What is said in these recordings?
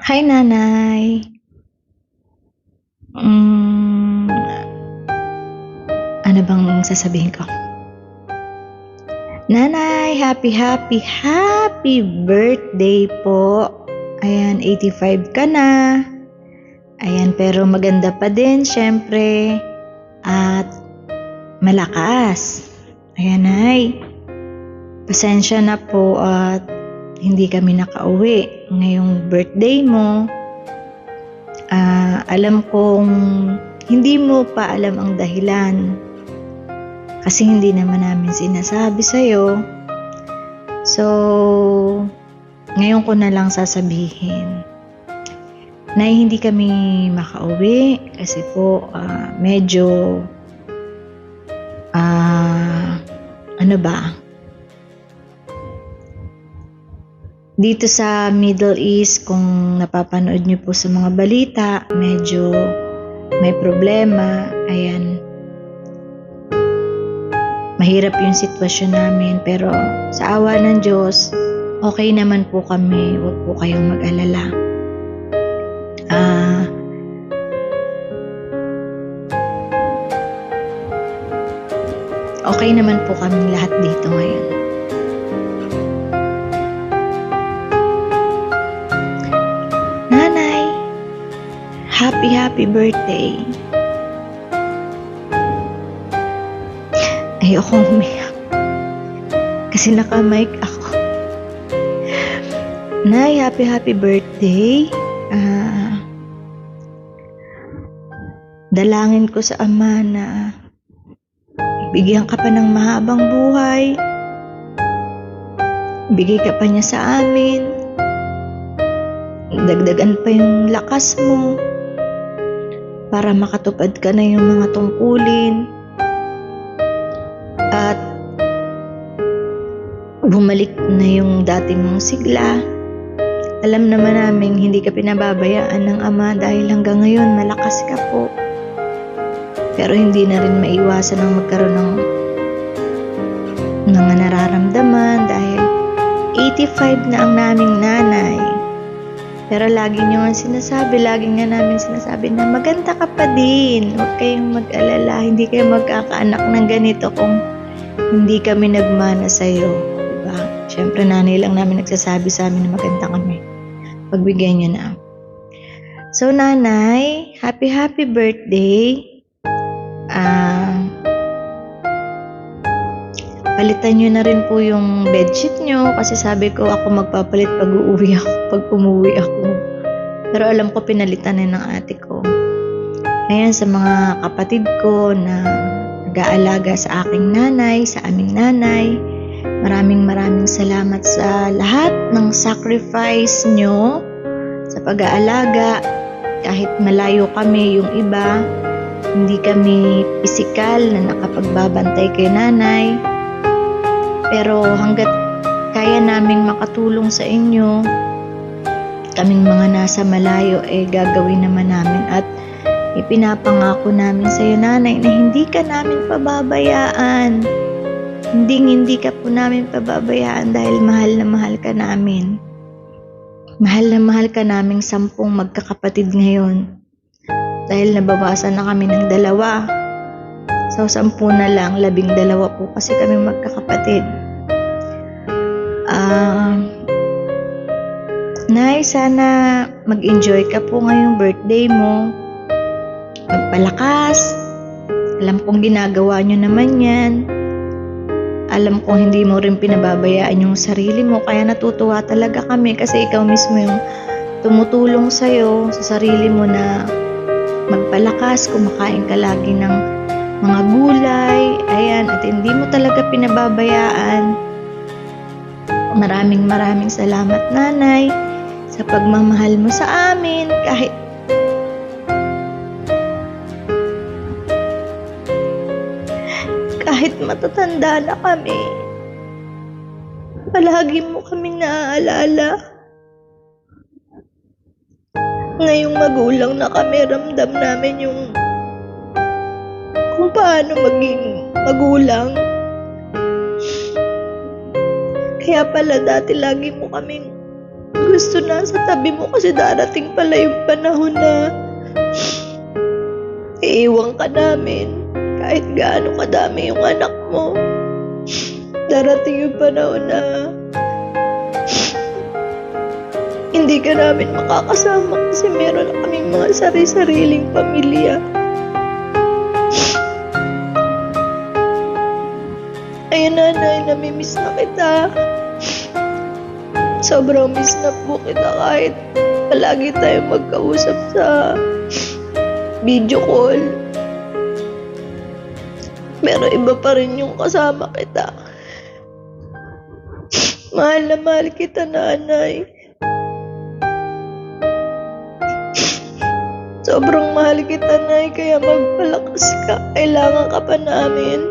Hi, Nanay. Hmm, ano bang sasabihin ko? Nanay, happy birthday po. Ayan, 85 ka na. Ayan, pero maganda pa din, syempre. At malakas. Ayan, Nay. Pasensya na po at hindi kami nakauwi ngayong birthday mo. Alam kong hindi mo pa alam ang dahilan kasi hindi naman namin sinasabi sa'yo. So, ngayon ko na lang sasabihin. Nay, hindi kami makauwi kasi po medyo dito sa Middle East, kung napapanood niyo po sa mga balita, medyo may problema. Ayan. Mahirap yung sitwasyon namin, pero sa awa ng Diyos, okay naman po kami. Huwag po kayong mag-alala. Okay naman po kami lahat dito ngayon. Nanay, happy birthday. Ayokong umiyak kasi naka-mic ako. Nay, happy birthday. Dalangin ko sa Ama na bigyan ka pa ng mahabang buhay. Bigay ka pa niya sa amin. Dagdagan pa yung lakas mo para makatupad ka na yung mga tungkulin at bumalik na yung dati mong sigla. Alam naman namin hindi ka pinababayaan ng Ama dahil hanggang ngayon malakas ka po. Pero hindi na rin maiwasan ang magkaroon ng mga nararamdaman dahil 85 na ang naming nanay. Pero lagi nga namin sinasabi na maganda ka pa din. Huwag kayong mag-alala. Hindi kayo magkakaanak ng ganito kung hindi kami nagmana sa'yo. Diba? Siyempre, nanay lang namin nagsasabi sa amin na maganda kami. Pagbigyan niyo na. So, nanay, happy birthday. Palitan nyo na rin po yung bedsheet nyo kasi sabi ko ako magpapalit pag umuwi ako. Pero alam ko pinalitan na ng ate ko. Ayan, sa mga kapatid ko na nag-aalaga sa aking nanay, sa aming nanay, maraming salamat sa lahat ng sacrifice nyo sa pag-aalaga. Kahit malayo kami yung iba, hindi kami pisikal na nakapagbabantay kay nanay. Pero hanggat kaya naming makatulong sa inyo, kaming mga nasa malayo, gagawin naman namin. At ipinapangako namin sa iyo, nanay, na hindi ka namin pababayaan. Hindi ka po namin pababayaan dahil mahal na mahal ka namin. Mahal na mahal ka naming 10 magkakapatid ngayon. Dahil nabawasan na kami ng 2. So, 10 na lang, 12 po kasi kami magkakapatid. Nay, sana mag-enjoy ka po ngayong birthday mo. Magpalakas. Alam kong ginagawa nyo naman yan. Alam kong hindi mo rin pinababayaan yung sarili mo. Kaya natutuwa talaga kami kasi ikaw mismo yung tumutulong sa'yo, sa sarili mo na magpalakas, kumakain ka lagi ng mga gulay, ayan, at hindi mo talaga pinababayaan. Maraming salamat, nanay, sa pagmamahal mo sa amin kahit matatanda na kami. Palagi mo kaming naaalala. Ngayong magulang na kami, ramdam namin yung kung paano maging magulang. Kaya pala dati lagi mo kaming gusto nasa tabi mo kasi darating pala yung panahon na iiwan ka namin. Kahit gaano kadami yung anak mo, darating yung panahon na hindi ka namin makakasama kasi meron na kaming mga sari-sariling pamilya. Ayun nanay, namimiss na kita. Sobrang miss na po kita kahit palagi tayo magkausap sa video call. Pero iba pa rin yung kasama kita. Mahal na mahal kita, nanay. Sobrang mahal kita, nay, kaya magpalakas ka. Kailangan ka pa namin.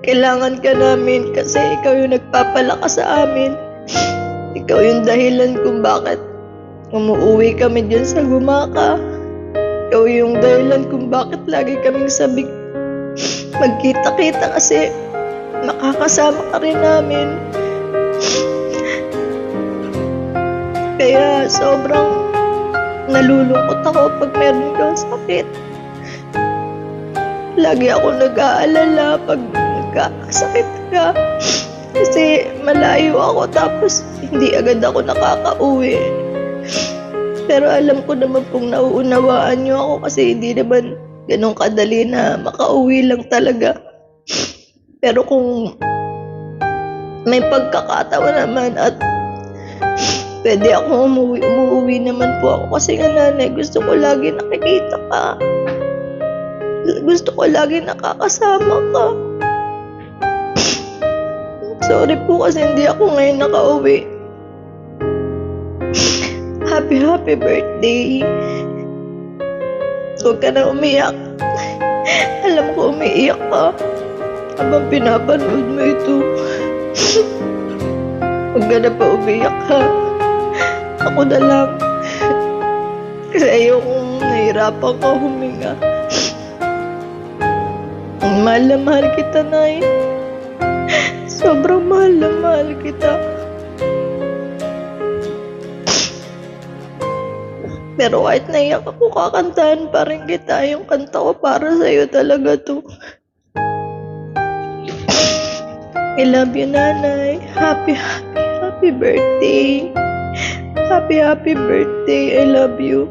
Kailangan ka namin kasi ikaw yung nagpapalakas sa amin. Ikaw yung dahilan kung bakit umuwi kami dyan sa Gumaka. Ikaw yung dahilan kung bakit lagi kaming sabik magkita-kita kasi makakasama ka rin namin. Kaya sobrang nalulungkot ako pag meron kang sakit. Lagi ako nag-aalala pag nagkakasakit ka. Kasi malayo ako tapos hindi agad ako nakakauwi. Pero alam ko naman pong nauunawaan niyo ako kasi hindi naman ganun kadali na makauwi lang talaga. Pero kung may pagkakataon naman at pwede ako umuwi naman po ako kasi nga nanay, gusto ko lagi nakikita ka. Gusto ko lagi nakakasama ka. Sorry po kasi hindi ako ngayon nakauwi. Happy birthday. Huwag ka na umiyak. Alam ko umiiyak ka habang pinapanood mo ito. Huwag ka na pa umiyak ha. Ako na lang. Kasi ayokong nahirapan ka huminga. Mahal na mahal kita, nay. Sobrang mahal na mahal kita. Pero kahit naiyak ako, kakantahan pa rin kita. Yung kanta ko para sa'yo talaga to. I love you, nanay. Happy birthday. Happy birthday. I love you.